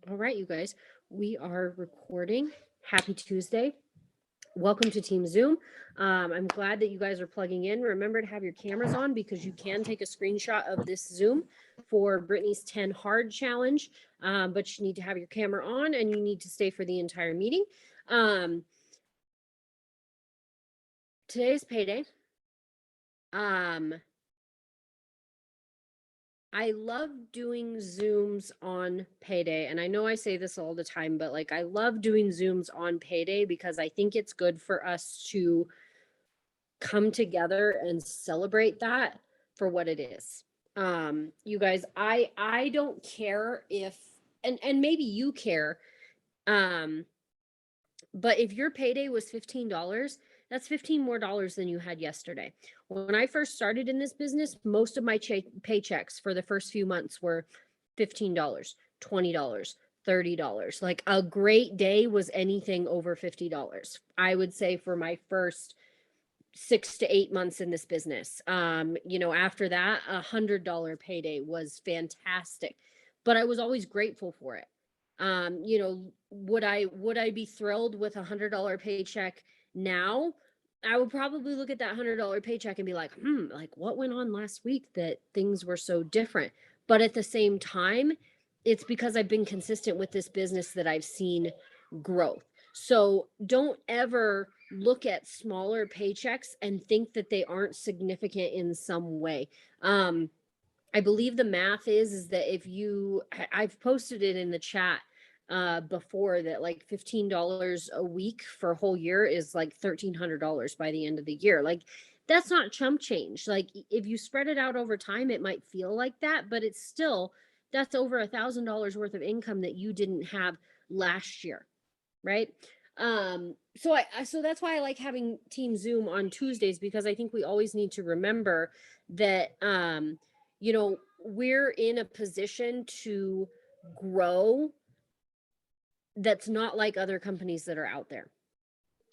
All right, you guys, we are recording. Happy Tuesday. Welcome to Team Zoom. I'm glad that you guys are plugging in. Remember to have your cameras on because you can take a screenshot of this Zoom for Brittany's 10 hard challenge, but you need to have your camera on and you need to stay for the entire meeting. Today's payday. I love doing Zooms on payday. And I know I say this all the time, but like I love doing Zooms on payday because I think it's good for us to come together and celebrate that for what it is. You guys, I don't care if and maybe you care. Um, but if your payday was $15, that's 15 more dollars than you had yesterday. When I first started in this business, most of my paychecks for the first few months were $15, $20, $30. Like a great day was anything over $50. I would say for my first 6 to 8 months in this business. After that, $100 payday was fantastic, but I was always grateful for it. Would I be thrilled with $100 paycheck now? I would probably look at that $100 paycheck and be like, like what went on last week that things were so different? But at the same time, it's because I've been consistent with this business that I've seen growth. So don't ever look at smaller paychecks and think that they aren't significant in some way. I believe the math is that if you, I've posted it in the chat before that like $15 a week for a whole year is like $1,300 by the end of the year. Like that's not chump change. Like if you spread it out over time, it might feel like that, but it's still, that's over $1,000 worth of income that you didn't have last year, right? So that's why I like having Team Zoom on Tuesdays, because I think we always need to remember that we're in a position to grow that's not like other companies that are out there.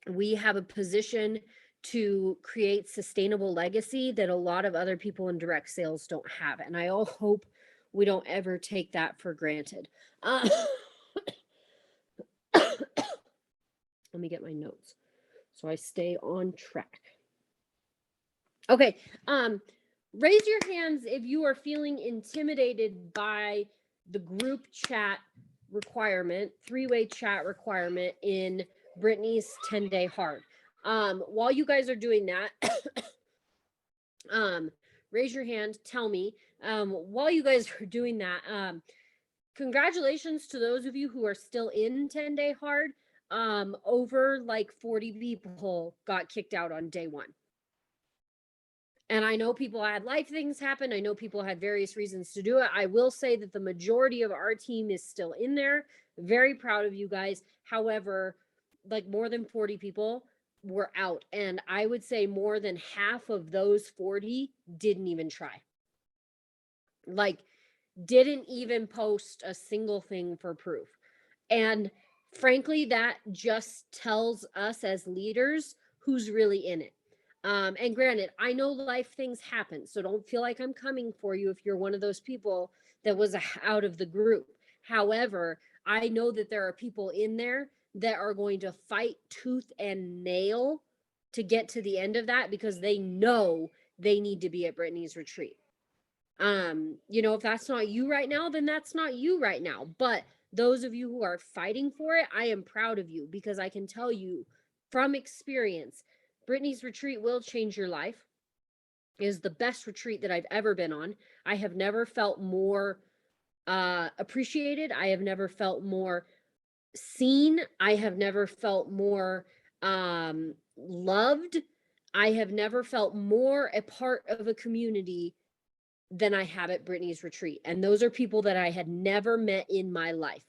We have a position to create sustainable legacy that a lot of other people in direct sales don't have, and I all hope we don't ever take that for granted. Let me get my notes so I stay on track. Okay. Raise your hands if you are feeling intimidated by the group chat requirement, three-way chat requirement in Brittany's 10-day hard. While you guys are doing that, raise your hand, tell me. While you guys are doing that, congratulations to those of you who are still in 10-day hard. Over like 40 people got kicked out on day one. And I know people had life things happen. I know people had various reasons to do it. I will say that the majority of our team is still in there. Very proud of you guys. However, like more than 40 people were out. And I would say more than half of those 40 didn't even try. Like, didn't even post a single thing for proof. And frankly, that just tells us as leaders who's really in it. And granted, I know life things happen, so don't feel like I'm coming for you if you're one of those people that was out of the group. However, I know that there are people in there that are going to fight tooth and nail to get to the end of that because they know they need to be at Brittany's retreat. If that's not you right now, then that's not you right now. But those of you who are fighting for it, I am proud of you because I can tell you from experience, Brittany's retreat will change your life. It is the best retreat that I've ever been on. I have never felt more appreciated. I have never felt more seen. I have never felt more loved. I have never felt more a part of a community than I have at Brittany's retreat. And those are people that I had never met in my life.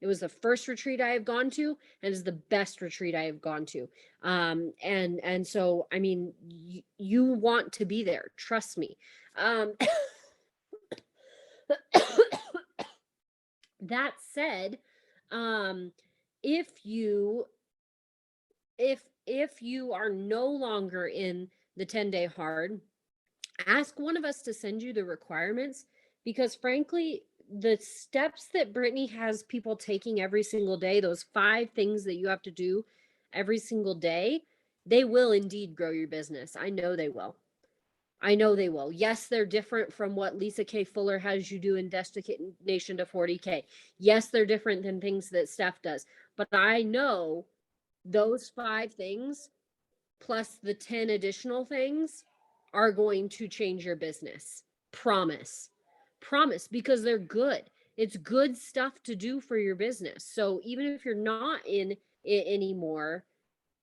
It was the first retreat I have gone to, and is the best retreat I have gone to. And so, I mean, you want to be there. Trust me. That said, if you are no longer in the 10-day hard, ask one of us to send you the requirements, because frankly, the steps that Brittany has people taking every single day, those 5 things that you have to do every single day, they will indeed grow your business. I know they will. I know they will. Yes, they're different from what Lisa K. Fuller has you do in Destination to 40K. Yes, they're different than things that Steph does. But I know those 5 things plus the 10 additional things are going to change your business. Promise. Promise, because they're good. It's good stuff to do for your business. So even if you're not in it anymore,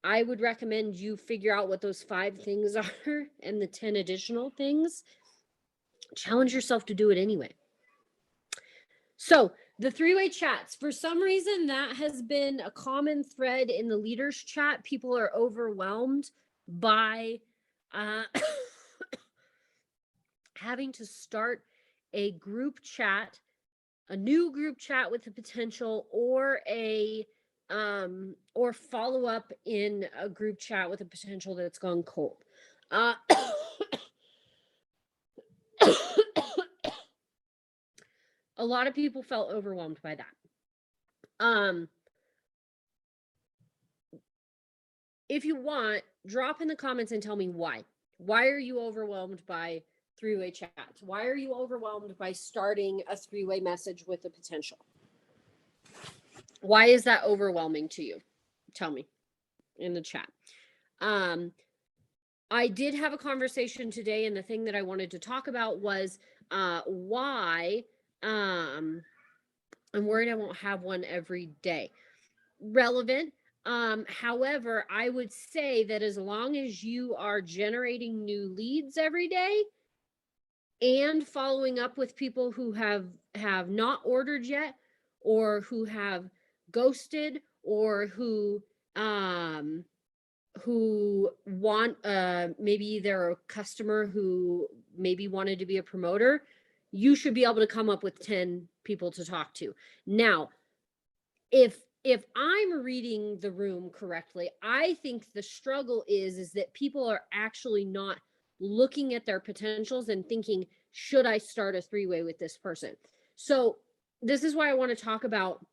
I would recommend you figure out what those 5 things are and the 10 additional things. Challenge yourself to do it anyway. So the 3-way chats, for some reason, that has been a common thread in the leaders chat. People are overwhelmed by having to start a group chat, a new group chat with the potential, or or follow up in a group chat with a potential that's gone cold. A lot of people felt overwhelmed by that. If you want, drop in the comments and tell me why. Why are you overwhelmed by 3-way chats? Why are you overwhelmed by starting a 3-way message with a potential? Why is that overwhelming to you? Tell me in the chat. I did have a conversation today, and the thing that I wanted to talk about was why I'm worried I won't have one every day. Relevant. However, I would say that as long as you are generating new leads every day and following up with people who have not ordered yet, or who have ghosted, or who want maybe they're a customer who maybe wanted to be a promoter, you should be able to come up with 10 people to talk to. Now, if I'm reading the room correctly, I think the struggle is that people are actually not looking at their potentials and thinking, should I start a 3-way with this person? So this is why I want to talk about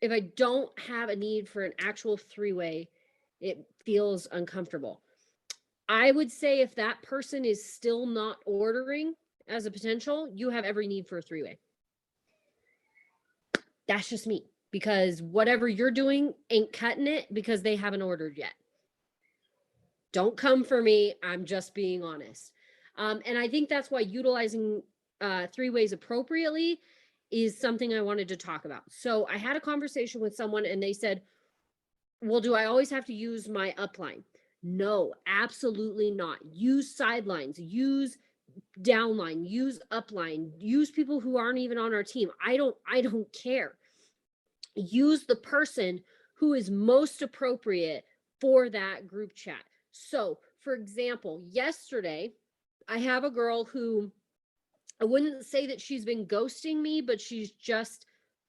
if I don't have a need for an actual 3-way, it feels uncomfortable. I would say if that person is still not ordering as a potential, you have every need for a 3-way. That's just me, because whatever you're doing ain't cutting it because they haven't ordered yet. Don't come for me. I'm just being honest. And I think that's why utilizing 3-ways appropriately is something I wanted to talk about. So I had a conversation with someone and they said, well, do I always have to use my upline? No, absolutely not. Use sidelines, use downline, use upline, use people who aren't even on our team. I don't care. Use the person who is most appropriate for that group chat. So, for example, yesterday, I have a girl who, I wouldn't say that she's been ghosting me, but she's just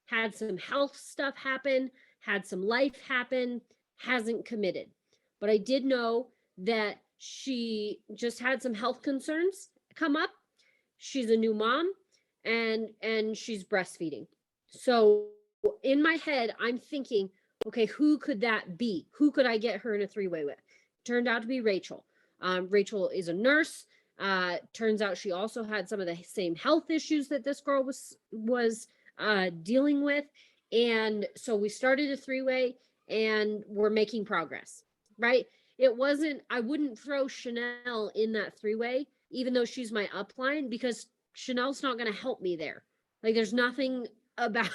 had some health stuff happen, had some life happen, hasn't committed. But I did know that she just had some health concerns come up. She's a new mom and she's breastfeeding. So in my head, I'm thinking, okay, who could that be? Who could I get her in a 3-way with? Turned out to be Rachel. Rachel is a nurse. Turns out she also had some of the same health issues that this girl was dealing with. And so we started a 3-way and we're making progress, right? It wasn't, I wouldn't throw Chanel in that 3-way, even though she's my upline, because Chanel's not going to help me there. Like there's nothing about,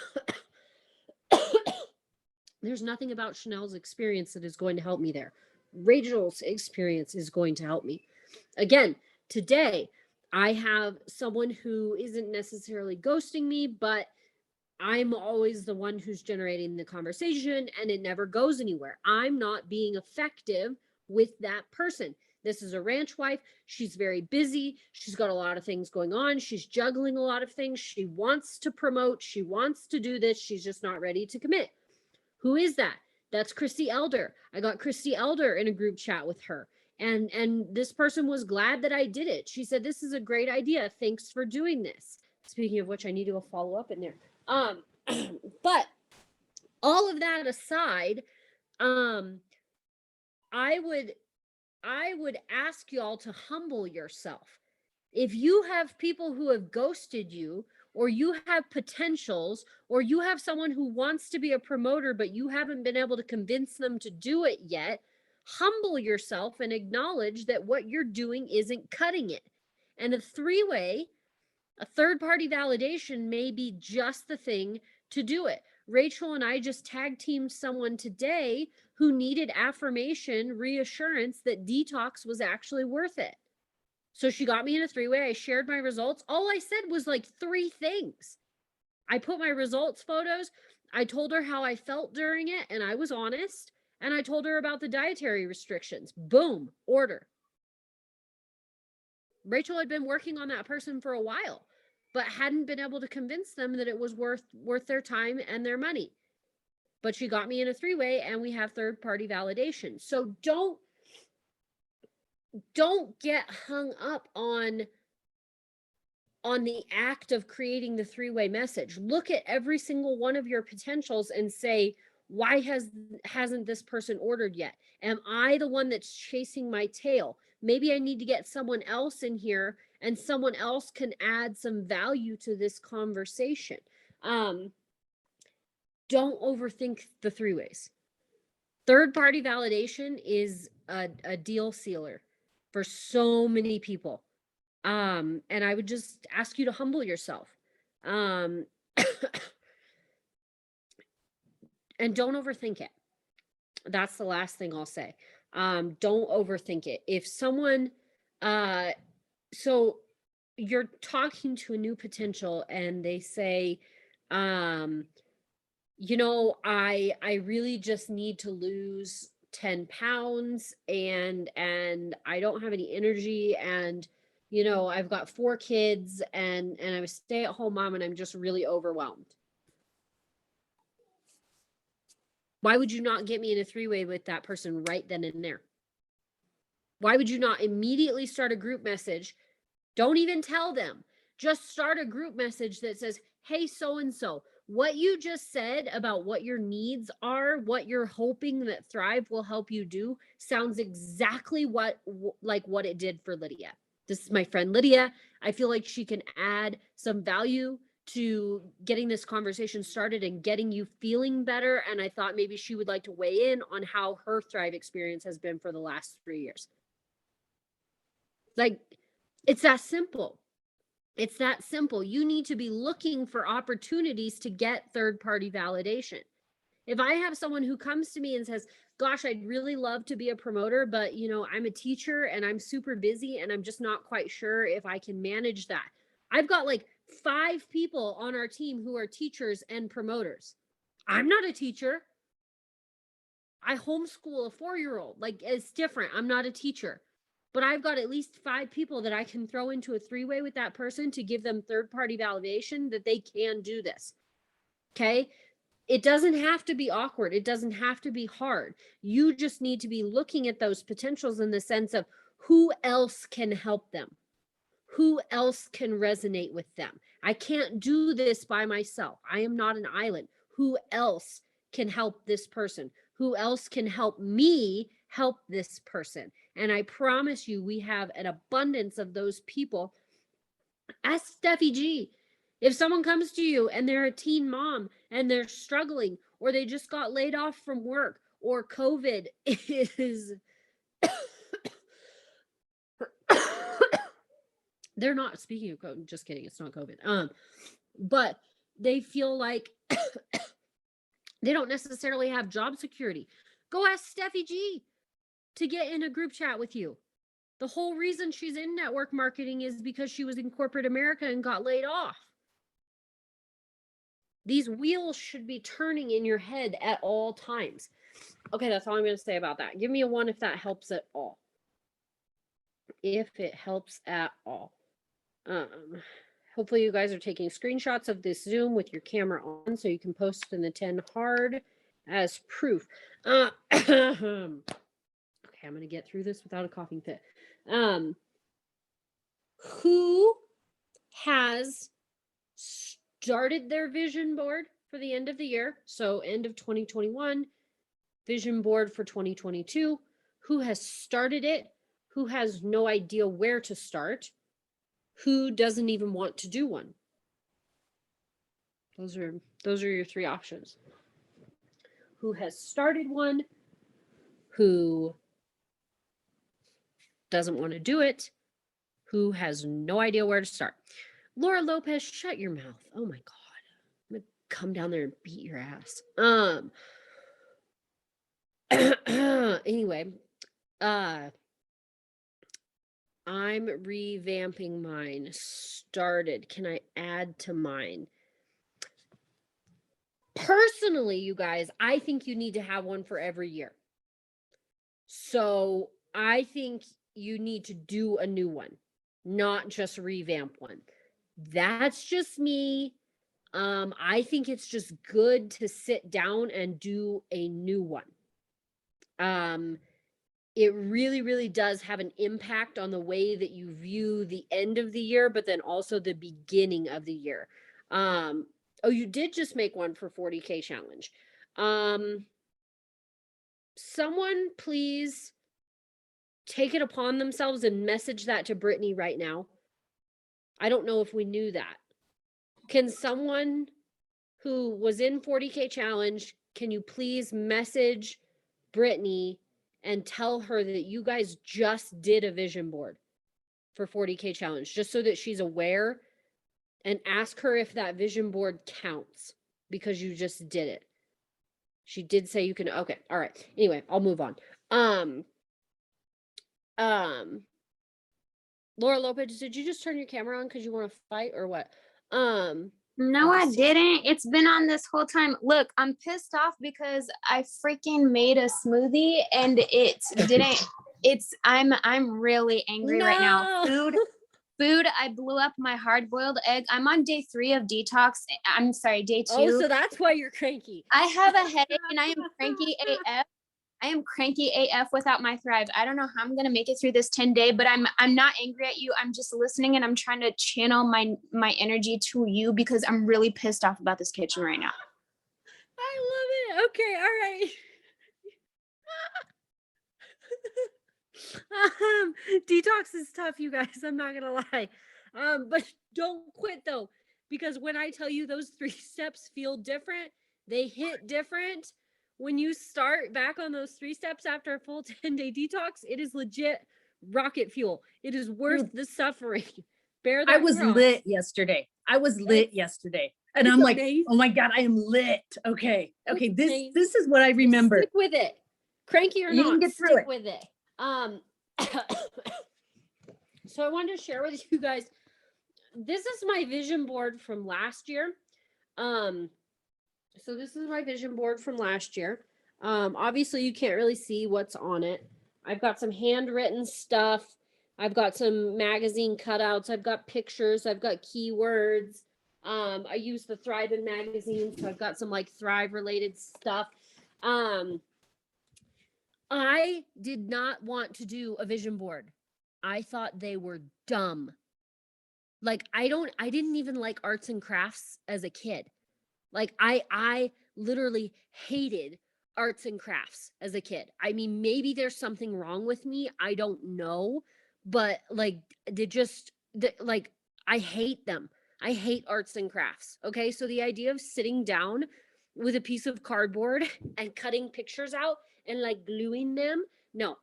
there's nothing about Chanel's experience that is going to help me there. Rachel's experience is going to help me. Again, today, I have someone who isn't necessarily ghosting me, but I'm always the one who's generating the conversation and it never goes anywhere. I'm not being effective with that person. This is a ranch wife. She's very busy. She's got a lot of things going on. She's juggling a lot of things. She wants to promote. She wants to do this. She's just not ready to commit. Who is that? That's Christy Elder. I got Christy Elder in a group chat with her. And this person was glad that I did it. She said, this is a great idea. Thanks for doing this. Speaking of which, I need to go follow up in there. But all of that aside, um, I would ask y'all to humble yourself. If you have people who have ghosted you, or you have potentials, or you have someone who wants to be a promoter, but you haven't been able to convince them to do it yet, humble yourself and acknowledge that what you're doing isn't cutting it. And a three-way, a third-party validation may be just the thing to do it. Rachel and I just tag teamed someone today who needed affirmation, reassurance that detox was actually worth it. So she got me in a three-way. I shared my results. All I said was like 3 things. I put my results photos. I told her how I felt during it, and I was honest. And I told her about the dietary restrictions. Boom, order. Rachel had been working on that person for a while, but hadn't been able to convince them that it was worth their time and their money. But she got me in a three-way, and we have third-party validation. So don't get hung up on the act of creating the three-way message. Look at every single one of your potentials and say, why hasn't this person ordered yet? Am I the one that's chasing my tail? Maybe I need to get someone else in here, and someone else can add some value to this conversation. Don't overthink the three-ways. Third-party validation is a deal sealer for so many people. And I would just ask you to humble yourself. And don't overthink it. That's the last thing I'll say. Don't overthink it. If someone, so you're talking to a new potential and they say, you know, I really just need to lose 10 pounds and I don't have any energy, and you know, I've got 4 kids and I'm a stay-at-home mom and I'm just really overwhelmed. Why would you not get me in a three-way with that person right then and there? Why would you not immediately start a group message? Don't even tell them. Just start a group message that says, hey, so-and-so, what you just said about what your needs are, what you're hoping that Thrive will help you do, sounds exactly like what it did for Lydia. This is my friend Lydia. I feel like she can add some value to getting this conversation started and getting you feeling better. And I thought maybe she would like to weigh in on how her Thrive experience has been for the last 3 years. Like, it's that simple. It's that simple. You need to be looking for opportunities to get third-party validation. If I have someone who comes to me and says, gosh, I'd really love to be a promoter, but you know, I'm a teacher and I'm super busy and I'm just not quite sure if I can manage that. I've got like 5 people on our team who are teachers and promoters. I'm not a teacher. I homeschool a 4-year-old. Like, it's different. I'm not a teacher. But I've got at least 5 people that I can throw into a three-way with that person to give them third-party validation that they can do this. Okay? It doesn't have to be awkward. It doesn't have to be hard. You just need to be looking at those potentials in the sense of who else can help them? Who else can resonate with them? I can't do this by myself. I am not an island. Who else can help this person? Who else can help me help this person? And I promise you, we have an abundance of those people. Ask Steffi G. If someone comes to you and they're a teen mom and they're struggling, or they just got laid off from work, or COVID is they're not, speaking of COVID, just kidding, it's not COVID. But they feel like they don't necessarily have job security. Go ask Steffi G to get in a group chat with you. The whole reason she's in network marketing is because she was in corporate America and got laid off. These wheels should be turning in your head at all times. Okay, that's all I'm going to say about that. Give me a 1 if that helps at all. If it helps at all. Hopefully you guys are taking screenshots of this Zoom with your camera on so you can post in the 10 hard as proof. Okay. Okay, I'm going to get through this without a coughing fit. Who has started their vision board for the end of the year? So end of 2021, vision board for 2022. Who has started it? Who has no idea where to start? Who doesn't even want to do one? Those are your three options. Who has started one? Who doesn't want to do it? Who has no idea where to start? Laura Lopez, shut your mouth. Oh my God. I'm gonna come down there and beat your ass. Anyway, I'm revamping mine. Started. Can I add to mine? Personally, you guys, I think you need to have one for every year. So I think you need to do a new one, not just revamp one. That's just me. I think it's just good to sit down and do a new one. It really, really does have an impact on the way that you view the end of the year, but then also the beginning of the year. Oh, you did just make one for 40K challenge. Someone please take it upon themselves and message that to Brittany right now. I don't know if we knew that. Can someone who was in 40K challenge, can you please message Brittany and tell her that you guys just did a vision board for 40K challenge, just so that she's aware, and ask her if that vision board counts because you just did it. She did say you can. Okay. All right. Anyway, I'll move on. Laura Lopez, did you just turn your camera on because you want to fight or what? No, I didn't. It's been on this whole time. Look, I'm pissed off because I freaking made a smoothie and it didn't. I'm really angry right now. Food, I blew up my hard-boiled egg. I'm on day 3 of detox. I'm sorry, day 2. Oh, so that's why you're cranky. I have a headache and I am cranky AF. I am cranky AF without my Thrive. I don't know how I'm going to make it through this 10-day, but I'm not angry at you. I'm just listening and I'm trying to channel my energy to you because I'm really pissed off about this kitchen right now. I love it. Okay, all right. Detox is tough, you guys. I'm not gonna lie. But don't quit though, because when I tell you those 3 steps feel different, they hit different. When you start back on those 3 steps after a full 10-day detox, it is legit rocket fuel. It is worth the suffering. Bear that. I was lit yesterday. And I'm like, amazing. oh my God, I am lit. Okay. This is what I remember. Stick with it. Cranky or You not, can get through stick it. with it. So I wanted to share with you guys, this is my vision board from last year. So this is my vision board from last year. Obviously you can't really see what's on it. I've got some handwritten stuff. I've got some magazine cutouts. I've got pictures. I've got keywords. I use the Thrive in magazine, so I've got some like Thrive related stuff. I did not want to do a vision board. I thought they were dumb. Like I didn't even like arts and crafts as a kid. Like I literally hated arts and crafts as a kid. I mean, maybe there's something wrong with me. I don't know, but like like I hate them. I hate arts and crafts. Okay? So the idea of sitting down with a piece of cardboard and cutting pictures out and like gluing them, no.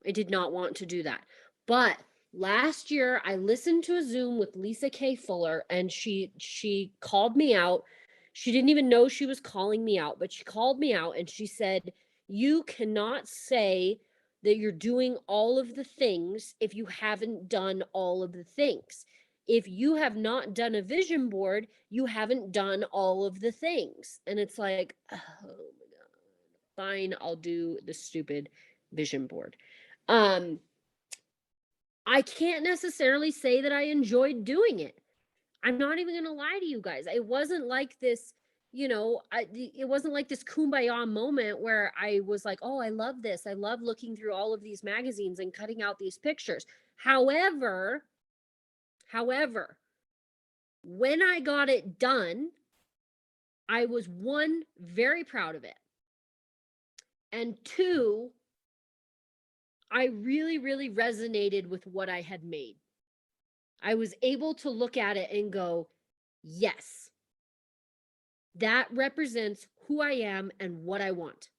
I did not want to do that. But last year I listened to a Zoom with Lisa K. Fuller, and she called me out. She didn't even know she was calling me out, but she called me out and she said, "You cannot say that you're doing all of the things if you haven't done all of the things. If you have not done a vision board, you haven't done all of the things." And it's like, oh my God, fine, I'll do the stupid vision board. I can't necessarily say that I enjoyed doing it. I'm not even going to lie to you guys. It wasn't like this it wasn't like this kumbaya moment where I was like, oh, I love this. I love looking through all of these magazines and cutting out these pictures. However, when I got it done, I was, one, very proud of it. And two, I really, really resonated with what I had made. I was able to look at it and go, yes, that represents who I am and what I want.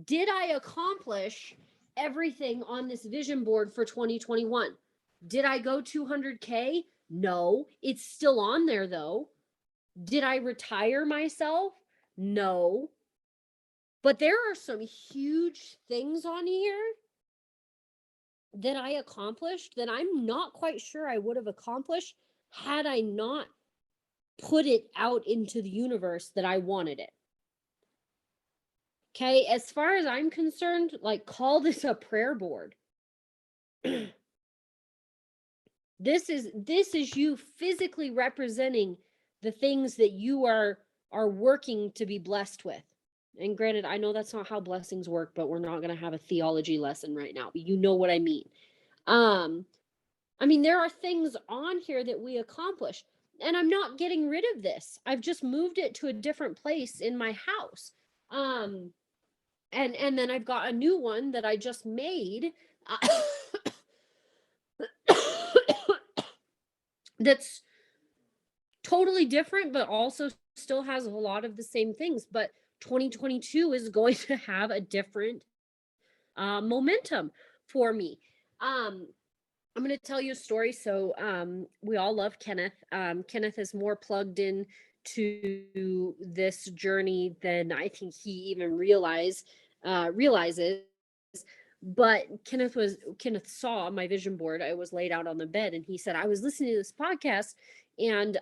Did I accomplish everything on this vision board for 2021? Did I go 200K? No, it's still on there though. Did I retire myself? No. But there are some huge things on here that I accomplished that I'm not quite sure I would have accomplished had I not put it out into the universe that I wanted it. Okay, as far as I'm concerned, like, call this a prayer board. This is you physically representing the things that you are working to be blessed with. And granted, I know that's not how blessings work, but we're not going to have a theology lesson right now. But you know what I mean. I mean, there are things on here that we accomplish, and I'm not getting rid of this. I've just moved it to a different place in my house. And then I've got a new one that I just made. That's totally different, but also still has a lot of the same things. But 2022 is going to have a different momentum for me. I'm going to tell you a story. So we all love Kenneth. Kenneth is more plugged in to this journey than I think he even realizes. But Kenneth saw my vision board. I was laid out on the bed, and he said, I was listening to this podcast, and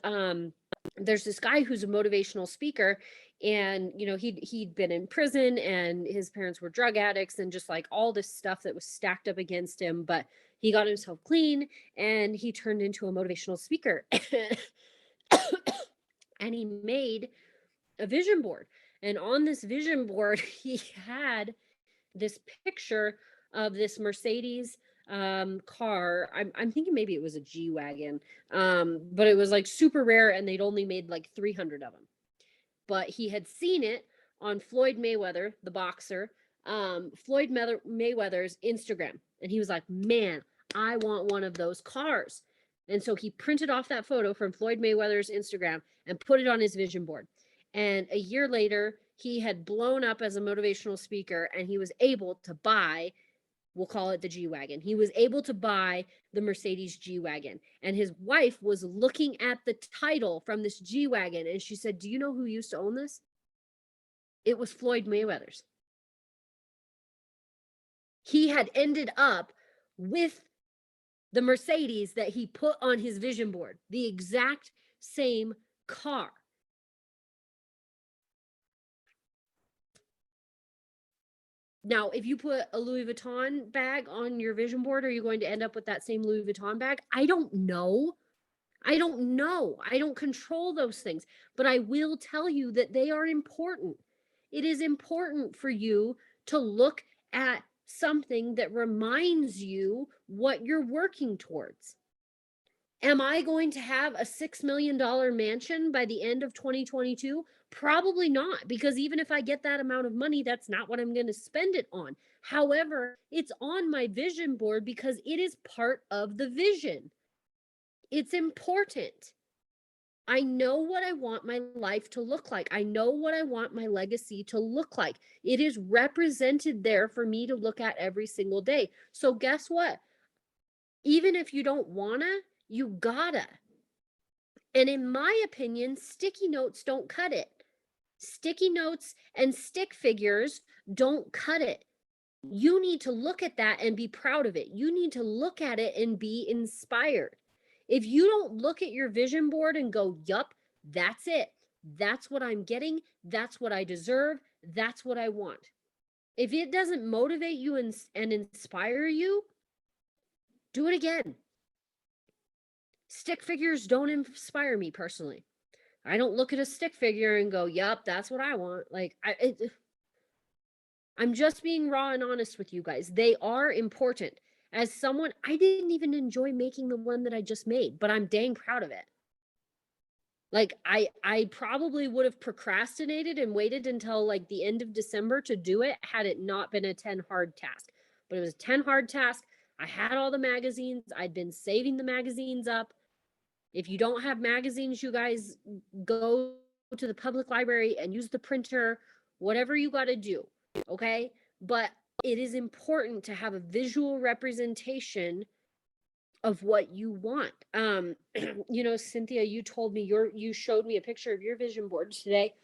there's this guy who's a motivational speaker, and he'd been in prison, and his parents were drug addicts, and just like all this stuff that was stacked up against him, but he got himself clean, and he turned into a motivational speaker. And he made a vision board, and on this vision board he had this picture of this Mercedes car. I'm thinking maybe it was a G-Wagon, but it was like super rare, and they'd only made like 300 of them. But he had seen it on Floyd Mayweather, the boxer, Floyd Mayweather's Instagram, and he was like, man, I want one of those cars. And so he printed off that photo from Floyd Mayweather's Instagram and put it on his vision board. And a year later, he had blown up as a motivational speaker, and he was able to buy, we'll call it the G-Wagon. He was able to buy the Mercedes G-Wagon. And his wife was looking at the title from this G-Wagon, and she said, do you know who used to own this? It was Floyd Mayweather's. He had ended up with the Mercedes that he put on his vision board, the exact same car. Now, if you put a Louis Vuitton bag on your vision board, are you going to end up with that same Louis Vuitton bag? I don't know. I don't control those things, but I will tell you that they are important. It is important for you to look at something that reminds you what you're working towards. Am I going to have a $6 million mansion by the end of 2022? Probably not, because even if I get that amount of money, that's not what I'm going to spend it on. However, it's on my vision board because it is part of the vision. It's important. I know what I want my life to look like. I know what I want my legacy to look like. It is represented there for me to look at every single day. So guess what? Even if you don't wanna, you gotta. And in my opinion, sticky notes don't cut it. Sticky notes and stick figures don't cut it. You need to look at that and be proud of it. You need to look at it and be inspired. If you don't look at your vision board and go, yup, that's it. That's what I'm getting. That's what I deserve. That's what I want. If it doesn't motivate you and inspire you, do it again. Stick figures don't inspire me personally. I don't look at a stick figure and go, "Yup, that's what I want." Like I'm just being raw and honest with you guys. They are important. As someone, I didn't even enjoy making the one that I just made, but I'm dang proud of it. Like I probably would have procrastinated and waited until like the end of December to do it had it not been a 10 hard task. But it was a 10 hard task. I had all the magazines. I'd been saving the magazines up. If you don't have magazines, you guys go to the public library and use the printer, whatever you got to do. Okay? But it is important to have a visual representation of what you want. You know, Cynthia, you told me you showed me a picture of your vision board today,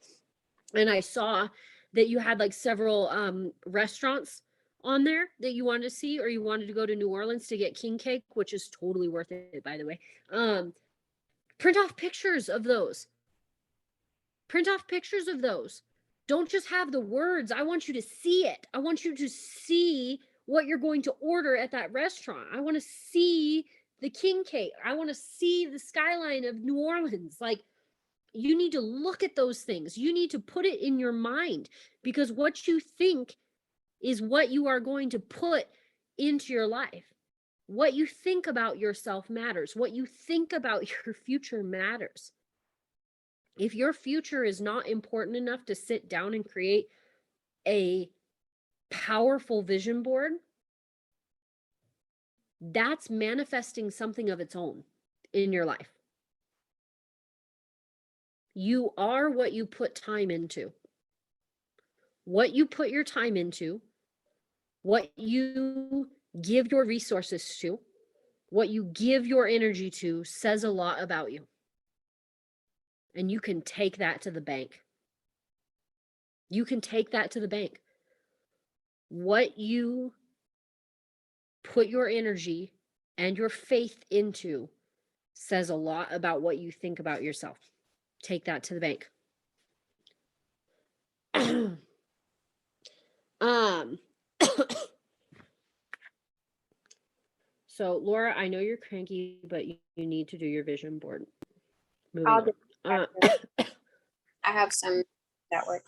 and I saw that you had like several restaurants on there that you wanted to see, or you wanted to go to New Orleans to get king cake, which is totally worth it, by the way. Print off pictures of those. Print off pictures of those. Don't just have the words. I want you to see it. I want you to see what you're going to order at that restaurant. I want to see the king cake. I want to see the skyline of New Orleans. Like, you need to look at those things. You need to put it in your mind, because what you think is what you are going to put into your life. What you think about yourself matters. What you think about your future matters. If your future is not important enough to sit down and create a powerful vision board, that's manifesting something of its own in your life. You are what you put time into. What you put your time into, what you give your resources to, what you give your energy to says a lot about you. And you can take that to the bank. You can take that to the bank. What you put your energy and your faith into says a lot about what you think about yourself. Take that to the bank. So Laura, I know you're cranky, but you need to do your vision board. Moving I'll do on. I have some that work.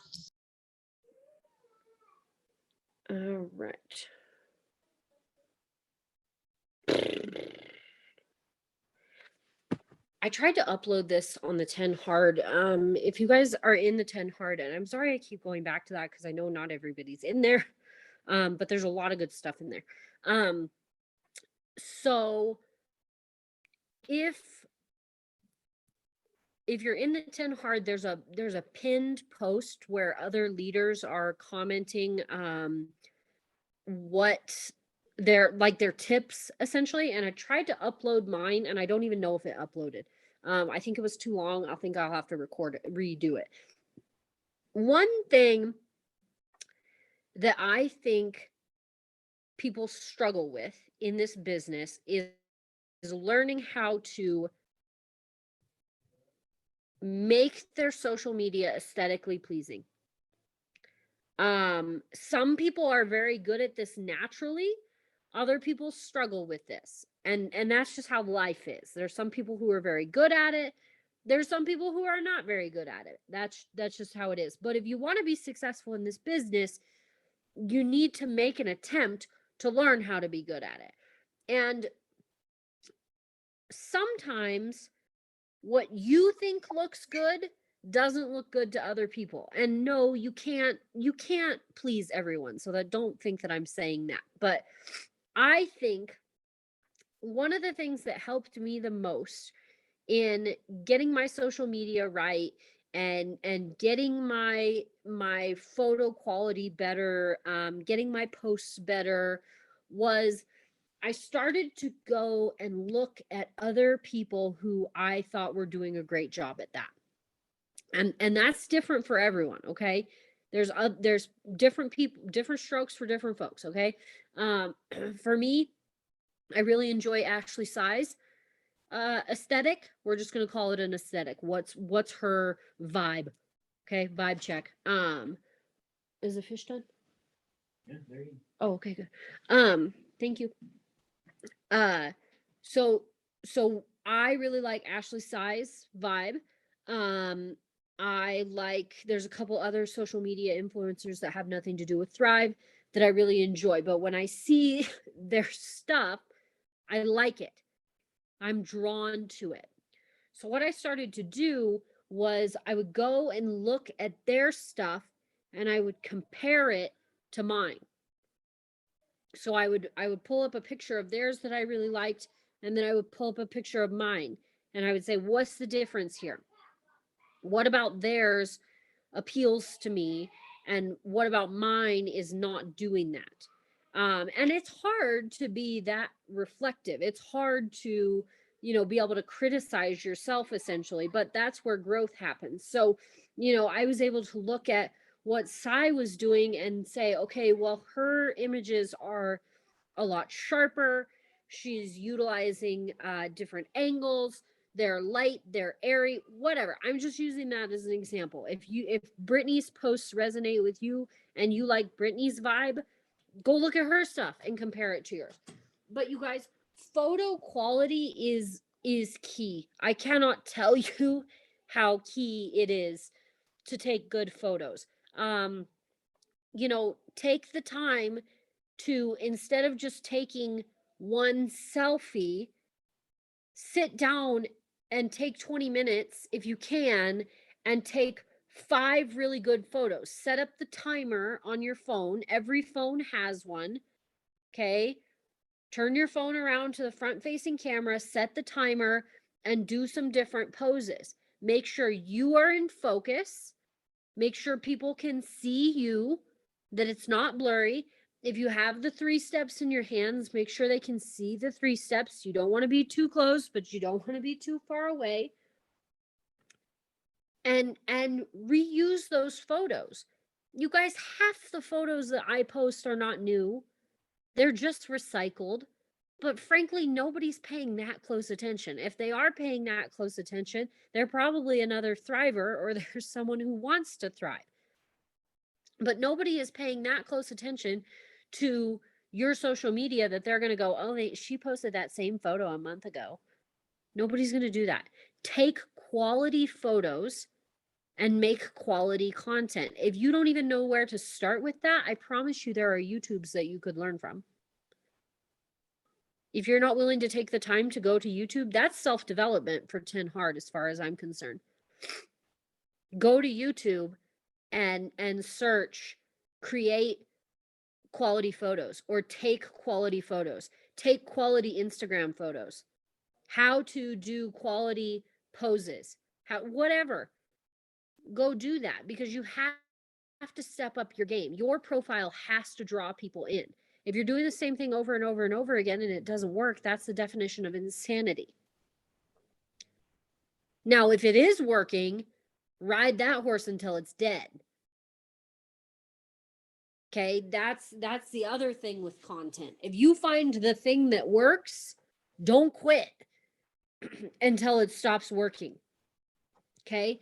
All right. I tried to upload this on the 10 hard. If you guys are in the 10 hard, and I'm sorry I keep going back to that because I know not everybody's in there, but there's a lot of good stuff in there. So if you're in the 10 hard, there's a pinned post where other leaders are commenting what their tips essentially, and I tried to upload mine and I don't even know if it uploaded. I think it was too long. I think I'll have to redo it. One thing that I think people struggle with in this business is learning how to make their social media aesthetically pleasing. Some people are very good at this naturally. Other people struggle with this. And that's just how life is. There's some people who are very good at it. There's some people who are not very good at it. That's just how it is. But if you want to be successful in this business, you need to make an attempt to learn how to be good at it. And sometimes what you think looks good doesn't look good to other people. And no, you can't please everyone. So that don't think that I'm saying that. But I think one of the things that helped me the most in getting my social media right and getting my photo quality better, getting my posts better, was I started to go and look at other people who I thought were doing a great job at that. And that's different for everyone, okay? There's different people, different strokes for different folks, okay? For me, I really enjoy Ashley Size aesthetic. We're just gonna call it an aesthetic. What's her vibe? Okay, vibe check. Is the fish done? Yeah, there you go. Oh, okay, good. Thank you. So I really like Ashley Size vibe. There's a couple other social media influencers that have nothing to do with Thrive that I really enjoy. But when I see their stuff, I like it. I'm drawn to it. So what I started to do was I would go and look at their stuff and I would compare it to mine. So I would pull up a picture of theirs that I really liked, and then I would pull up a picture of mine, and I would say, what's the difference here? What about theirs appeals to me, and what about mine is not doing that? And it's hard to be that reflective. It's hard to, be able to criticize yourself essentially, but that's where growth happens. So, I was able to look at what Sai was doing and say, okay, well, her images are a lot sharper. She's utilizing different angles. They're light, they're airy, whatever. I'm just using that as an example. If Brittany's posts resonate with you and you like Brittany's vibe, go look at her stuff and compare it to yours. But you guys, photo quality is key. I cannot tell you how key it is to take good photos. Take the time to, instead of just taking one selfie, sit down and take 20 minutes if you can and take 5 really good photos. Set up the timer on your phone. Every phone has one. Okay. Turn your phone around to the front facing camera, set the timer, and do some different poses. Make sure you are in focus. Make sure people can see you, that it's not blurry. If you have the 3 steps in your hands, make sure they can see the 3 steps. You don't want to be too close, but you don't want to be too far away. And reuse those photos. You guys, half the photos that I post are not new. They're just recycled. But frankly, nobody's paying that close attention. If they are paying that close attention, they're probably another thriver, or there's someone who wants to thrive. But nobody is paying that close attention to your social media that they're going to go, oh, she posted that same photo a month ago. Nobody's going to do that. Take quality photos and make quality content. If you don't even know where to start with that, I promise you there are YouTubes that you could learn from. If you're not willing to take the time to go to YouTube, that's self-development for 10 hard as far as I'm concerned. Go to YouTube and search, create quality photos, or take quality photos. Take quality Instagram photos. How to do quality poses. Whatever. Go do that, because you have to step up your game. Your profile has to draw people in. If you're doing the same thing over and over and over again and it doesn't work, that's the definition of insanity. Now, if it is working, ride that horse until it's dead. Okay, that's the other thing with content. If you find the thing that works, don't quit until it stops working. Okay?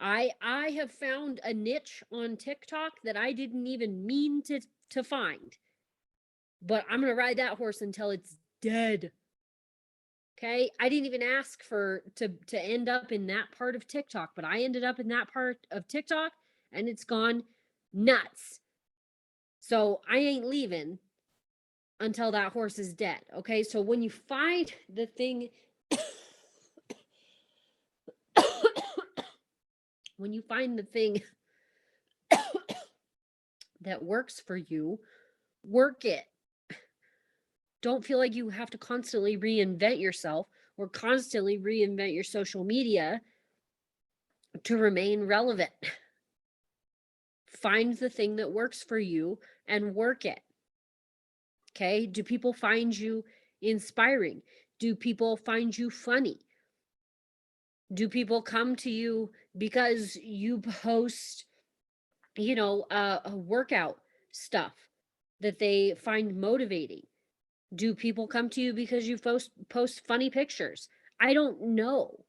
I have found a niche on TikTok that I didn't even mean to find. But I'm going to ride that horse until it's dead. Okay? I didn't even ask to end up in that part of TikTok, but I ended up in that part of TikTok and it's gone nuts. So I ain't leaving until that horse is dead. Okay? So when you find the thing when you find the thing that works for you, work it. Don't feel like you have to constantly reinvent yourself or constantly reinvent your social media to remain relevant. Find the thing that works for you and work it. Okay? Do people find you inspiring? Do people find you funny? Do people come to you because you post, a workout stuff that they find motivating? Do people come to you because you post funny pictures? I don't know.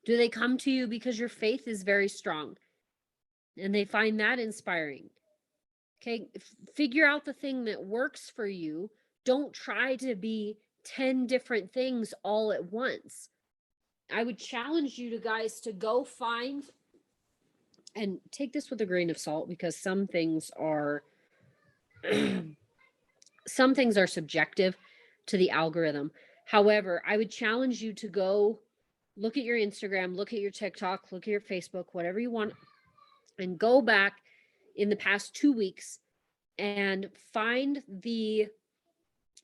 Do they come to you because your faith is very strong and they find that inspiring? Okay, figure out the thing that works for you. Don't try to be 10 different things all at once. I would challenge you to guys to go find, and take this with a grain of salt, because some things are some things are subjective to the algorithm. However, I would challenge you to go look at your Instagram, look at your TikTok, look at your Facebook, whatever you want, and go back in the past 2 weeks and find the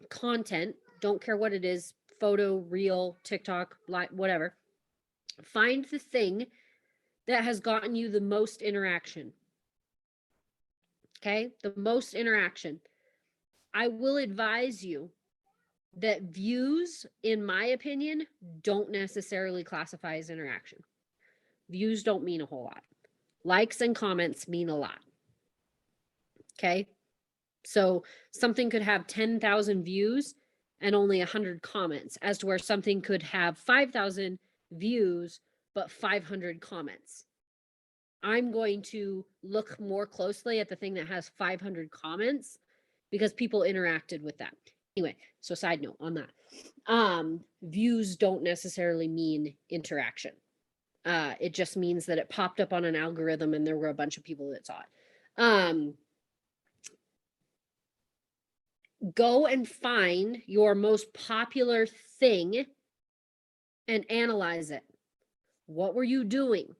content. Don't care what it is, photo, reel, TikTok, live, whatever. Find the thing that has gotten you the most interaction. Okay, the most interaction. I will advise you that views, in my opinion, don't necessarily classify as interaction. Views don't mean a whole lot. Likes and comments mean a lot. Okay, so something could have 10,000 views and only 100 comments, as to where something could have 5,000 views but 500 comments. I'm going to look more closely at the thing that has 500 comments because people interacted with that. Anyway, so side note on that. Views don't necessarily mean interaction. It just means that it popped up on an algorithm and there were a bunch of people that saw it. Go and find your most popular thing and analyze it. What were you doing?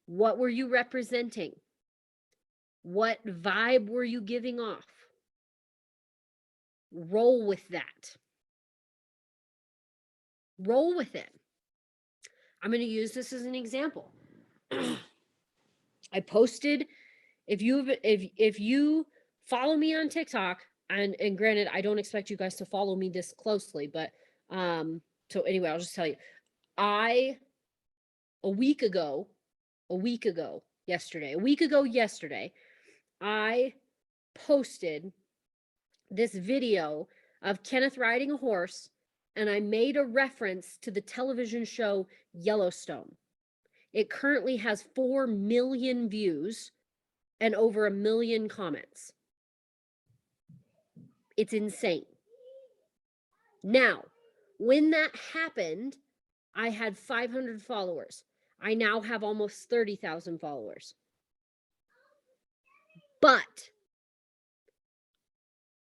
What were you representing? What vibe were you giving off? Roll with that. Roll with it. I'm going to use this as an example. I posted, if you follow me on TikTok, and granted, I don't expect you guys to follow me this closely, but so anyway, I'll just tell you. A week ago yesterday, I posted this video of Kenneth riding a horse, and I made a reference to the television show Yellowstone. It currently has 4 million views and over 1 million comments. It's insane. Now, when that happened, I had 500 followers. I now have almost 30,000 followers. But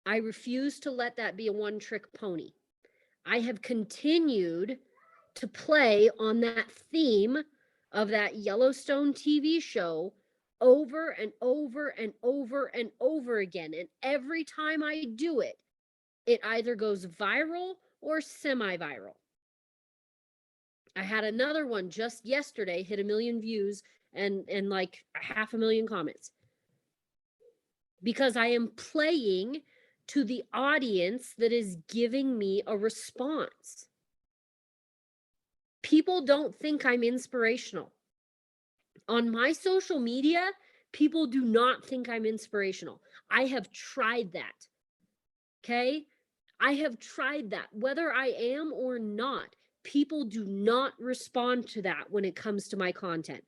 I refuse to let that be a one-trick pony. I have continued to play on that theme of that Yellowstone TV show over and over and over and over again. And every time I do it, it either goes viral or semi-viral. I had another one just yesterday hit 1 million views and like 500,000 comments. Because I am playing to the audience that is giving me a response. People don't think I'm inspirational. On my social media, people do not think I'm inspirational. I have tried that. Okay? I have tried that. Whether I am or not, people do not respond to that when it comes to my content.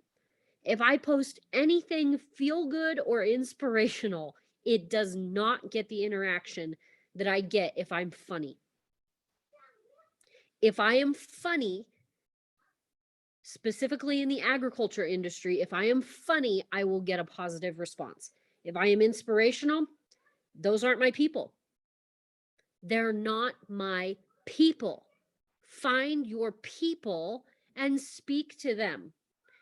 If I post anything feel good or inspirational, it does not get the interaction that I get if I'm funny. If I am funny, specifically in the agriculture industry, if I am funny, I will get a positive response. If I am inspirational, those aren't my people. They're not my people. Find your people and speak to them.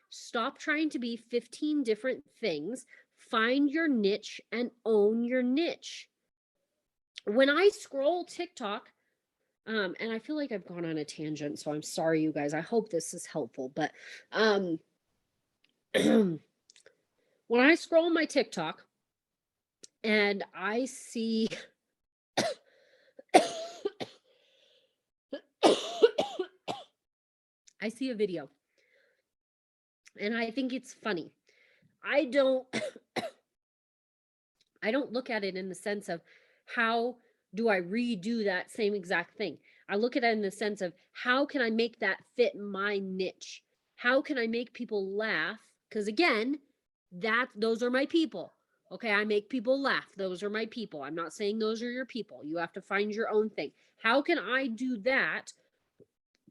Stop trying to be 15 different things. Find your niche and own your niche. When I scroll TikTok, and I feel like I've gone on a tangent, so I'm sorry, you guys. I hope this is helpful. But when I scroll my TikTok and I see I see a video and I think it's funny. I don't look at it in the sense of how do I redo that same exact thing. I look at it in the sense of how can I make that fit my niche? How can I make people laugh? Because again, those are my people. Okay, I make people laugh. Those are my people. I'm not saying those are your people. You have to find your own thing. How can I do that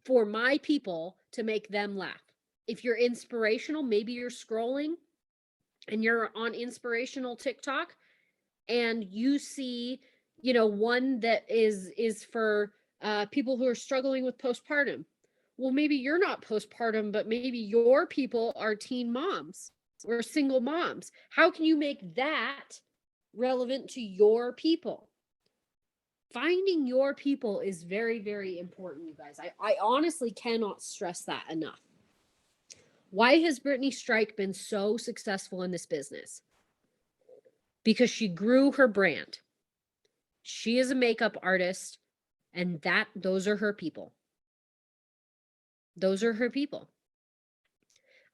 for my people to make them laugh. If you're inspirational, maybe you're scrolling and you're on inspirational TikTok and you see, one that is for people who are struggling with postpartum. Well, maybe you're not postpartum, but maybe your people are teen moms or single moms. How can you make that relevant to your people? Finding your people is very, very important, you guys. I honestly cannot stress that enough. Why has Brittany Strike been so successful in this business? Because she grew her brand. She is a makeup artist, and those are her people. Those are her people.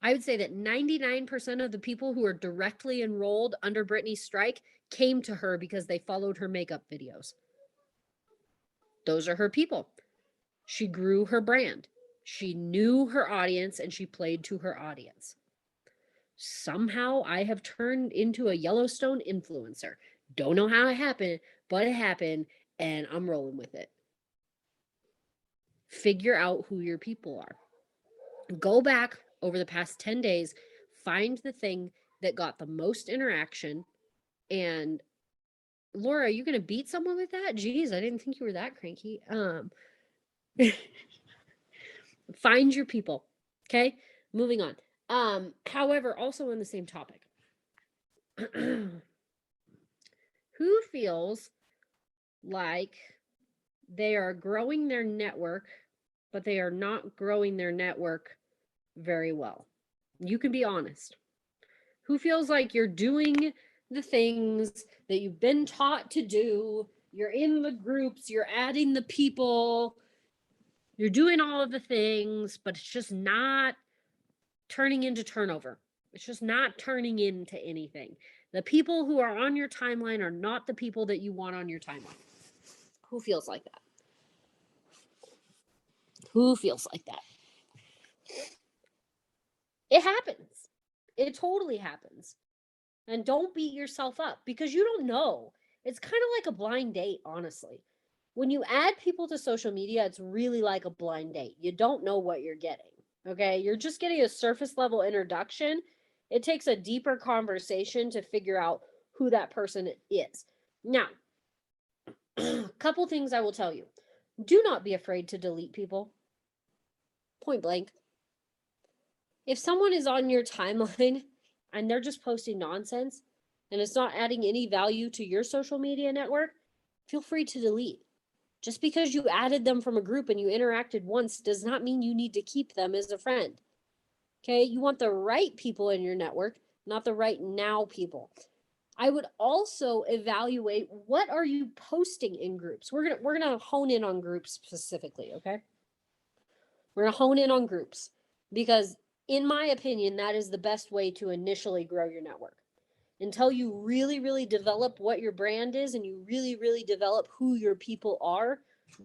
I would say that 99% of the people who are directly enrolled under Brittany Strike came to her because they followed her makeup videos. Those are her people. She grew her brand. She knew her audience and she played to her audience. Somehow I have turned into a Yellowstone influencer. Don't know how it happened, but it happened and I'm rolling with it. Figure out who your people are. Go back over the past 10 days, find the thing that got the most interaction. And Laura, are you going to beat someone with that? Geez, I didn't think you were that cranky. Find your people. Okay, moving on. However, also on the same topic, who feels like they are growing their network, but they are not growing their network very well? You can be honest. Who feels like you're doing the things that you've been taught to do? You're in the groups, you're adding the people, you're doing all of the things, but it's just not turning into turnover. It's just not turning into anything. The people who are on your timeline are not the people that you want on your timeline. Who feels like that? Who feels like that? It happens. It totally happens. And don't beat yourself up because you don't know. It's kind of like a blind date, honestly. When you add people to social media, it's really like a blind date. You don't know what you're getting. Okay, you're just getting a surface level introduction. It takes a deeper conversation to figure out who that person is. Now, a couple things I will tell you. Do not be afraid to delete people. Point blank. If someone is on your timeline and they're just posting nonsense and it's not adding any value to your social media network, feel free to delete. Just because you added them from a group and you interacted once does not mean you need to keep them as a friend. Okay, you want the right people in your network, not the right now people. I would also evaluate what are you posting in groups. We're gonna hone in on groups specifically, okay? We're gonna hone in on groups because in my opinion, that is the best way to initially grow your network. Until you really, really develop what your brand is and you really, really develop who your people are,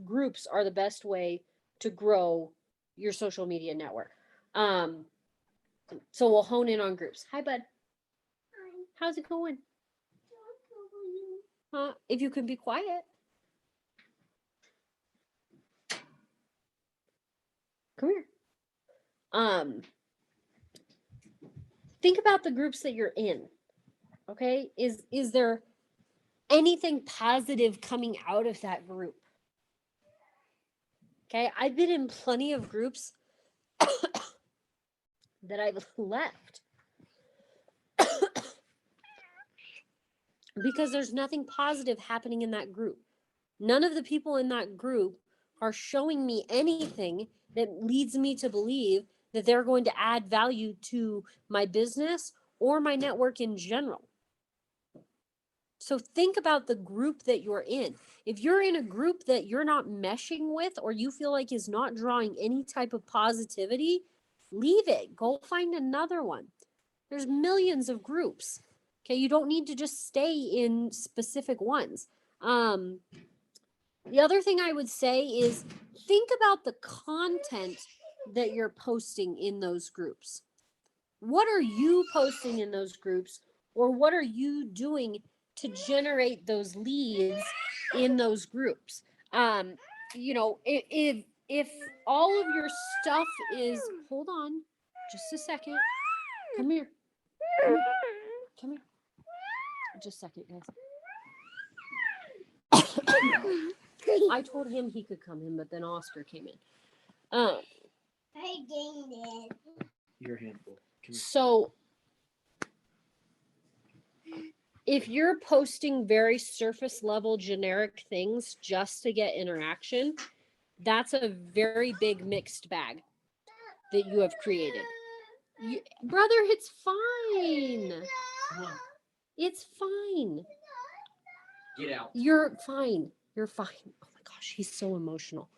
groups are the best way to grow your social media network. So we'll hone in on groups. Hi, bud. Hi. How's it going? If you can be quiet. Come here. Think about the groups that you're in. Okay, is there anything positive coming out of that group? Okay, I've been in plenty of groups that I've left because there's nothing positive happening in that group. None of the people in that group are showing me anything that leads me to believe that they're going to add value to my business or my network in general. So think about the group that you're in. If you're in a group that you're not meshing with or you feel like is not drawing any type of positivity, leave it. Go find another one. There's millions of groups. Okay, you don't need to just stay in specific ones. The other thing I would say is think about the content that you're posting in those groups. What are you posting in those groups, or what are you doing to generate those leads in those groups? If if all of your stuff is, hold on, just a second. Come here. Come here. Come here. Just a second, guys. I told him he could come in, but then Oscar came in. Your handful. Come here. So if you're posting very surface level generic things just to get interaction, that's a very big mixed bag that you have created. Brother, it's fine. Come on. It's fine. Get out. You're fine. You're fine. Oh my gosh, he's so emotional.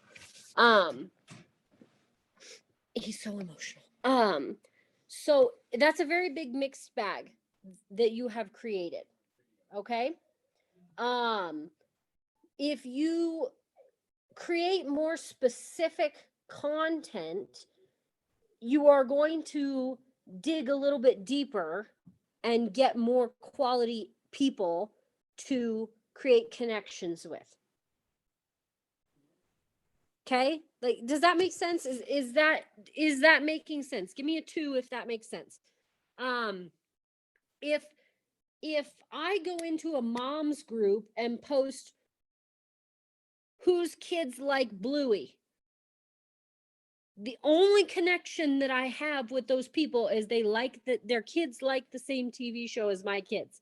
He's so emotional. So that's a very big mixed bag that you have created. Okay? If you create more specific content, you are going to dig a little bit deeper and get more quality people to create connections with. Okay? Like, does that make sense? Is that making sense? Give me a 2 if that makes sense. If I go into a mom's group and post whose kids like Bluey, the only connection that I have with those people is they like that their kids like the same TV show as my kids.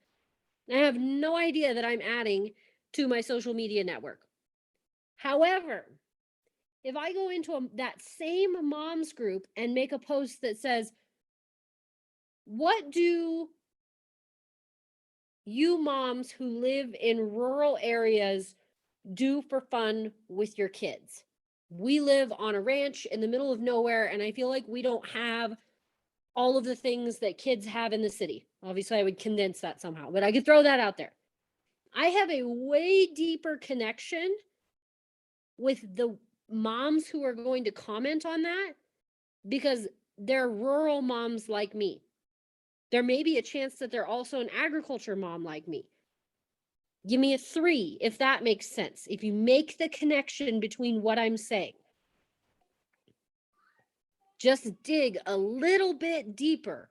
I have no idea that I'm adding to my social media network. However, if I go into that same mom's group and make a post that says, what do you moms who live in rural areas do for fun with your kids? We live on a ranch in the middle of nowhere, and I feel like we don't have all of the things that kids have in the city. Obviously, I would condense that somehow, but I could throw that out there. I have a way deeper connection with the moms who are going to comment on that because they're rural moms like me. There may be a chance that they're also an agriculture mom like me. Give me a 3 if that makes sense. If you make the connection between what I'm saying, just dig a little bit deeper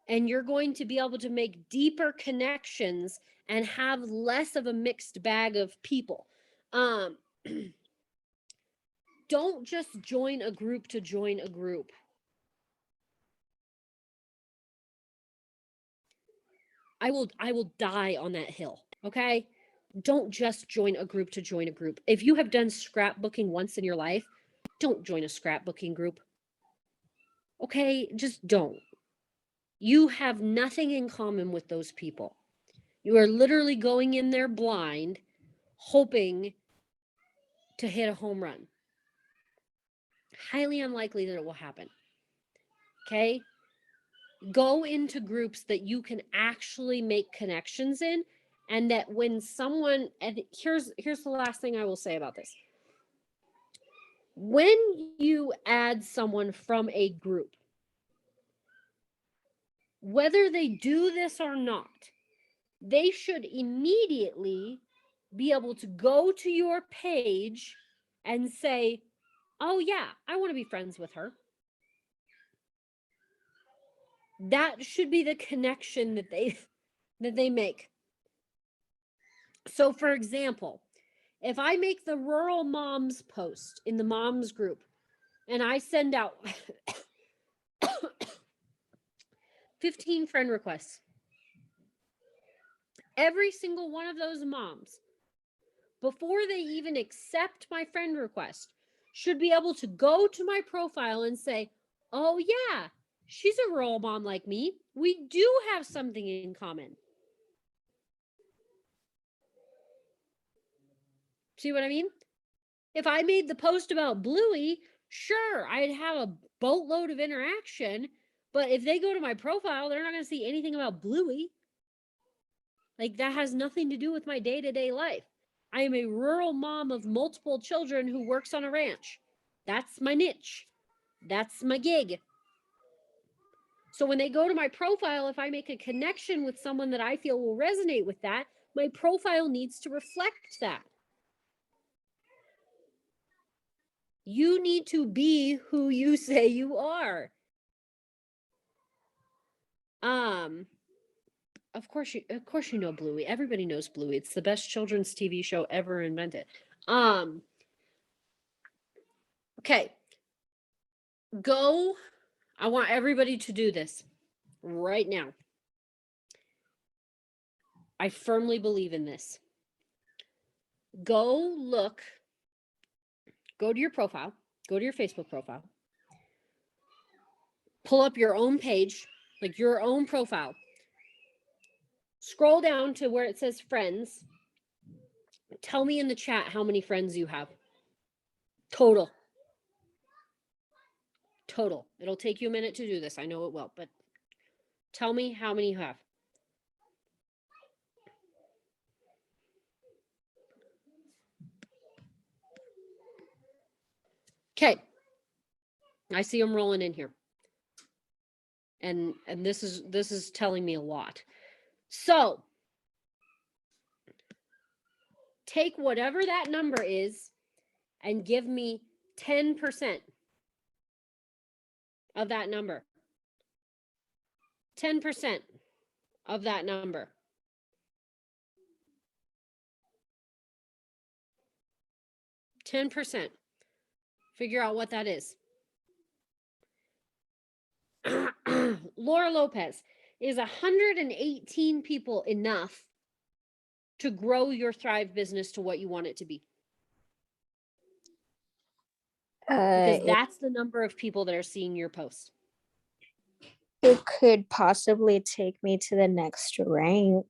and you're going to be able to make deeper connections and have less of a mixed bag of people. Don't just join a group to join a group. I will die on that hill, okay? Don't just join a group to join a group. If you have done scrapbooking once in your life, don't join a scrapbooking group. Okay, just don't. You have nothing in common with those people. You are literally going in there blind, hoping to hit a home run. Highly unlikely that it will happen. Okay? Go into groups that you can actually make connections in, and that when someone, and here's the last thing I will say about this. When you add someone from a group, whether they do this or not, they should immediately be able to go to your page and say, oh yeah, I want to be friends with her. That should be the connection that they make. So for example, if I make the rural moms post in the moms group and I send out 15 friend requests, every single one of those moms, before they even accept my friend request, should be able to go to my profile and say, oh yeah, she's a rural mom like me. We do have something in common. See what I mean? If I made the post about Bluey, sure, I'd have a boatload of interaction, but if they go to my profile, they're not going to see anything about Bluey. Like, that has nothing to do with my day-to-day life. I am a rural mom of multiple children who works on a ranch. That's my niche. That's my gig. So when they go to my profile, if I make a connection with someone that I feel will resonate with that, my profile needs to reflect that. You need to be who you say you are. Of course you know Bluey. Everybody knows Bluey. It's the best children's TV show ever invented. Okay. Go. I want everybody to do this right now. I firmly believe in this. Go to your profile, go to your Facebook profile, pull up your own page, like your own profile. Scroll down to where it says friends. Tell me in the chat how many friends you have. Total. It'll take you a minute to do this. I know it will, but tell me how many you have. Okay. I see them rolling in here. And this is telling me a lot. So, take whatever that number is and give me 10% of that number. 10% of that number. %. Figure out what that is. Laura Lopez, is 118 people enough to grow your Thrive business to what you want it to be? Because that's the number of people that are seeing your post. It could possibly take me to the next rank.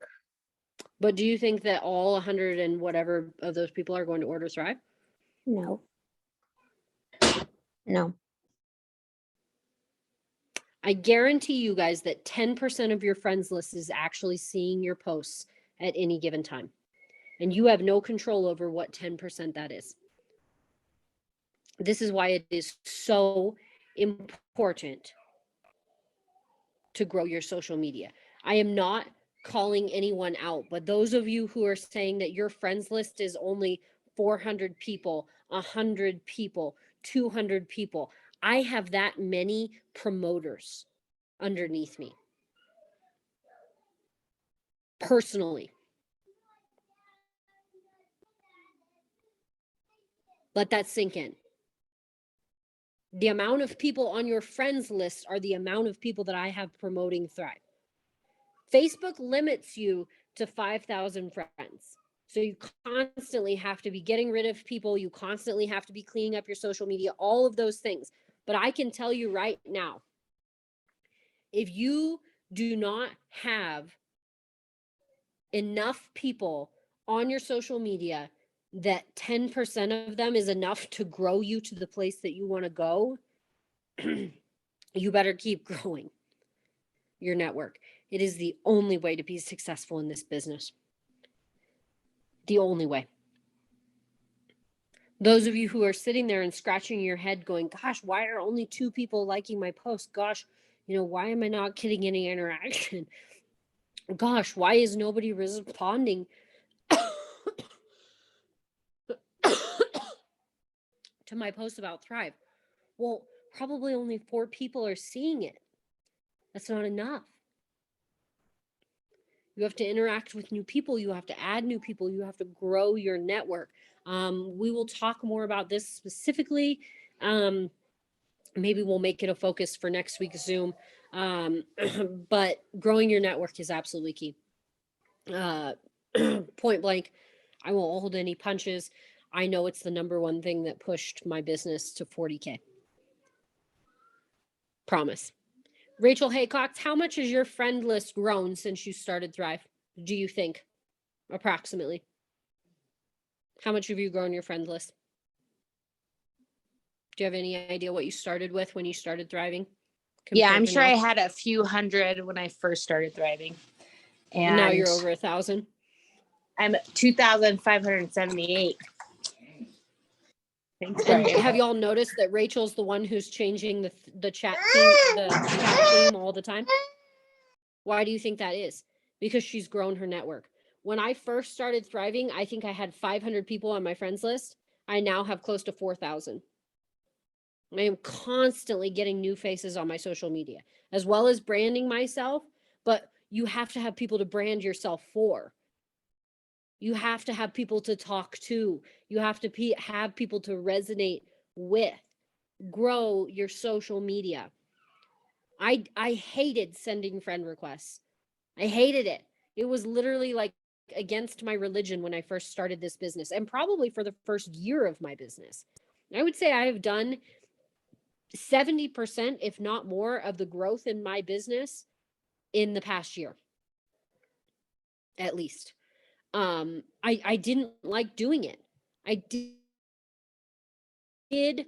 But do you think that all 100 and whatever of those people are going to order Thrive? No. No. I guarantee you guys that 10% of your friends list is actually seeing your posts at any given time. And you have no control over what 10% that is. This is why it is so important to grow your social media. I am not calling anyone out, but those of you who are saying that your friends list is only 400 people, 100 people, 200 people, I have that many promoters underneath me. Personally. Let that sink in. The amount of people on your friends list are the amount of people that I have promoting Thrive. Facebook limits you to 5,000 friends. So you constantly have to be getting rid of people. You constantly have to be cleaning up your social media, all of those things. But I can tell you right now, if you do not have enough people on your social media that 10% of them is enough to grow you to the place that you want to go, you better keep growing your network. It is the only way to be successful in this business. The only way. Those of you who are sitting there and scratching your head going, gosh, why are only 2 people liking my post? Gosh, why am I not getting any interaction? Gosh, why is nobody responding to my post about Thrive? Well, probably only 4 people are seeing it. That's not enough. You have to interact with new people. You have to add new people. You have to grow your network. We will talk more about this specifically. Maybe we'll make it a focus for next week's Zoom. But growing your network is absolutely key. Point blank, I won't hold any punches. I know it's the number one thing that pushed my business to 40K. Promise. Rachel Haycox, how much has your friend list grown since you started Thrive? Do you think? Approximately. How much have you grown your friend list? Do you have any idea what you started with when you started Thriving? Yeah, I'm compared to sure now? I had a few hundred when I first started Thriving. And now you're over 1,000. I'm 2,578. Thanks, And Brian. have y'all noticed that Rachel's the one who's changing the chat theme all the time? Why do you think that is? Because she's grown her network. When I first started Thriving, I think I had 500 people on my friends list. I now have close to 4,000. I am constantly getting new faces on my social media, as well as branding myself. But you have to have people to brand yourself for. You have to have people to talk to. You have to have people to resonate with. Grow your social media. I hated sending friend requests. I hated it. It was literally like against my religion when I first started this business, and probably for the first year of my business. I would say I have done 70%, if not more, of the growth in my business in the past year, at least. I didn't like doing it. I did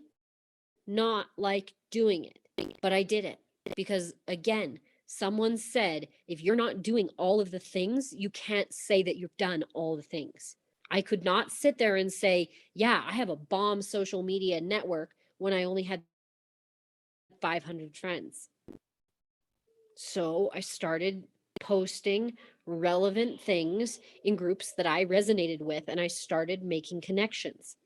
not like doing it, but I did it because, again, someone said, if you're not doing all of the things, you can't say that you've done all the things. I could not sit there and say, yeah, I have a bomb social media network when I only had 500 friends. So I started posting relevant things in groups that I resonated with, and I started making connections.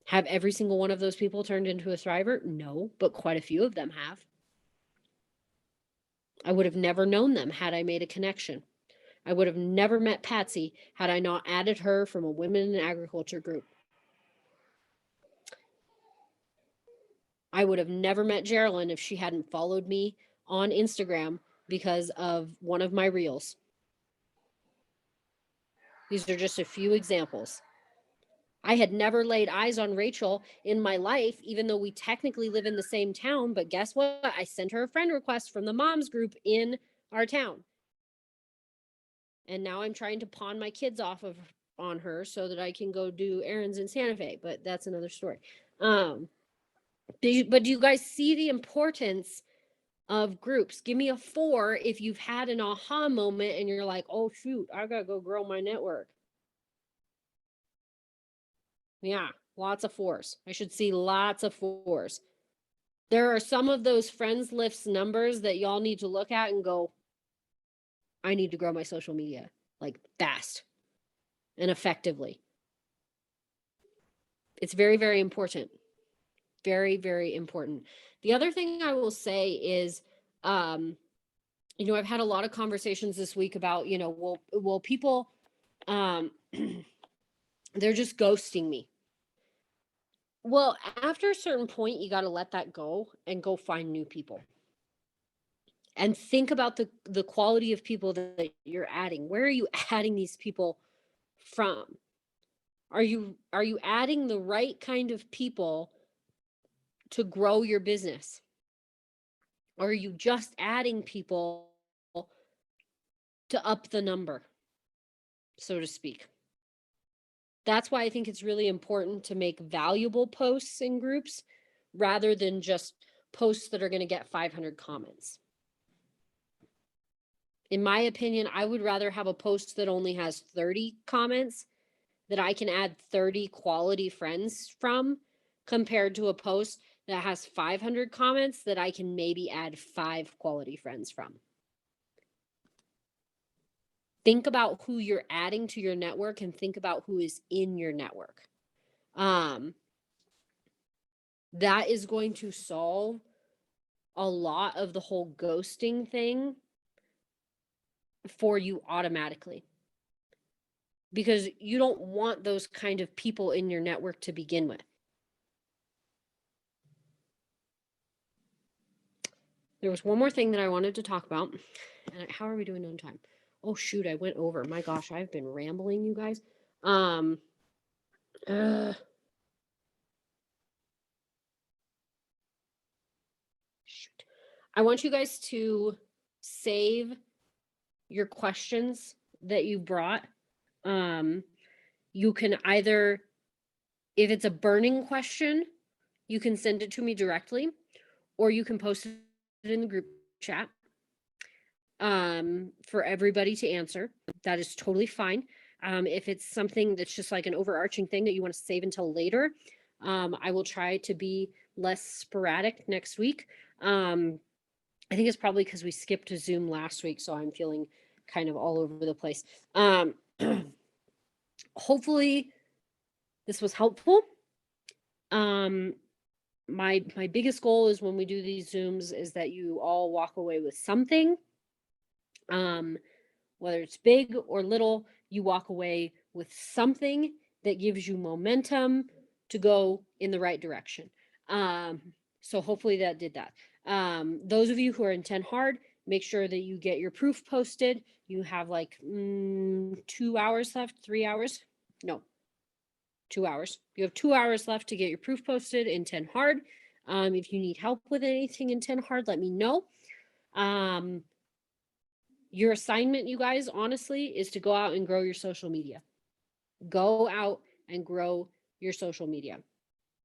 Have every single one of those people turned into a thriver? No, but quite a few of them have. I would have never known them had I made a connection. I would have never met Patsy had I not added her from a women in agriculture group. I would have never met Geraldine if she hadn't followed me on Instagram because of one of my reels. These are just a few examples. I had never laid eyes on Rachel in my life, even though we technically live in the same town. But guess what? I sent her a friend request from the moms group in our town. And now I'm trying to pawn my kids off of on her so that I can go do errands in Santa Fe. But that's another story. But do you guys see the importance of groups? Give me a 4 if you've had an aha moment and you're like, oh shoot, I gotta go grow my network. Yeah, lots of 4s. I should see lots of 4s. There are some of those friends lists numbers that y'all need to look at and go, I need to grow my social media like fast and effectively. It's very, very important. Very, very important. The other thing I will say is, I've had a lot of conversations this week about, will people, they're just ghosting me. Well, after a certain point, you got to let that go and go find new people. And think about the quality of people that you're adding. Where are you adding these people from? Are you adding the right kind of people to grow your business? Or are you just adding people to up the number, so to speak? That's why I think it's really important to make valuable posts in groups rather than just posts that are going to get 500 comments. In my opinion, I would rather have a post that only has 30 comments that I can add 30 quality friends from compared to a post that has 500 comments that I can maybe add 5 quality friends from. Think about who you're adding to your network and think about who is in your network. That is going to solve a lot of the whole ghosting thing for you automatically. Because you don't want those kind of people in your network to begin with. There was one more thing that I wanted to talk about. And how are we doing on time? Oh shoot, I went over. My gosh, I've been rambling, you guys. Shoot. I want you guys to save your questions that you brought. You can either, if it's a burning question, you can send it to me directly, or you can post it in the group chat for everybody to answer. That is totally fine. If it's something that's just like an overarching thing that you want to save until later, I will try to be less sporadic next week. I think it's probably because we skipped to Zoom last week, so I'm feeling kind of all over the place. Hopefully this was helpful. my biggest goal is when we do these Zooms is that you all walk away with something. Whether it's big or little, you walk away with something that gives you momentum to go in the right direction. So hopefully that did that. Those of you who are in 10 hard, make sure that you get your proof posted. You have like 2 hours left, 3 hours. No, 2 hours. You have 2 hours left to get your proof posted in 10 hard. If you need help with anything in 10 hard, let me know. Your assignment, you guys, honestly, is to go out and grow your social media. Go out and grow your social media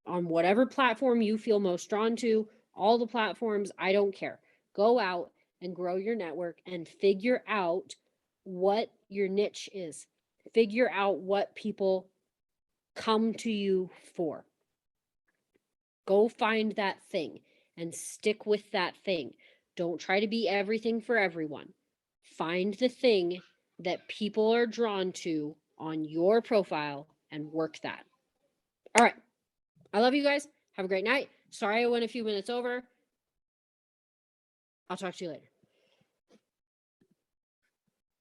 on whatever platform you feel most drawn to. All the platforms, I don't care. Go out and grow your network and figure out what your niche is. Figure out what people come to you for. Go find that thing and stick with that thing. Don't try to be everything for everyone. Find the thing that people are drawn to on your profile and work that. All right. I love you guys. Have a great night. Sorry I went a few minutes over. I'll talk to you later.